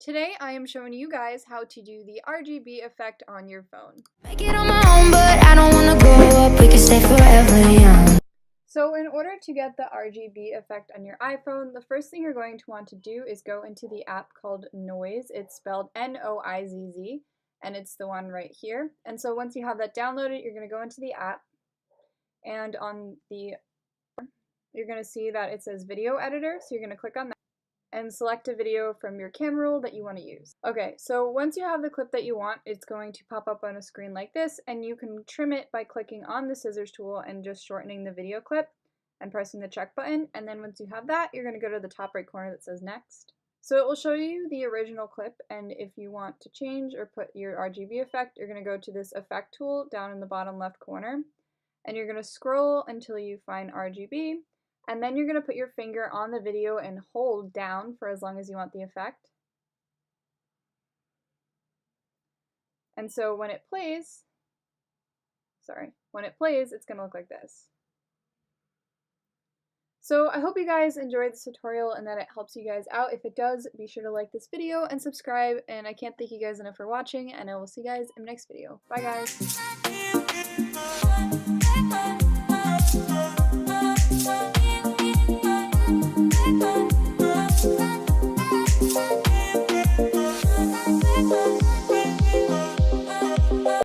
Today I am showing you guys how to do the RGB effect on your phone. Make it on my own, but I don't wanna grow up, we can stay forever young. So in order to get the RGB effect on your iPhone, the first thing you're going to want to do is go into the app called Noise. It's spelled Noizz, and it's the one right here. And so once you have that downloaded, you're going to go into the app, and you're going to see that it says Video Editor, so you're going to click on that and select a video from your camera roll that you want to use. Okay, so once you have the clip that you want, it's going to pop up on a screen like this, and you can trim it by clicking on the scissors tool and just shortening the video clip and pressing the check button. And then once you have that, you're going to go to the top right corner that says next. So it will show you the original clip, and if you want to change or put your RGB effect, you're going to go to this effect tool down in the bottom left corner, and you're going to scroll until you find RGB. And then you're going to put your finger on the video and hold down for as long as you want the effect. And so when it plays, it's going to look like this. So I hope you guys enjoyed this tutorial and that it helps you guys out. If it does, be sure to like this video and subscribe. And I can't thank you guys enough for watching, and I will see you guys in the next video. Bye guys!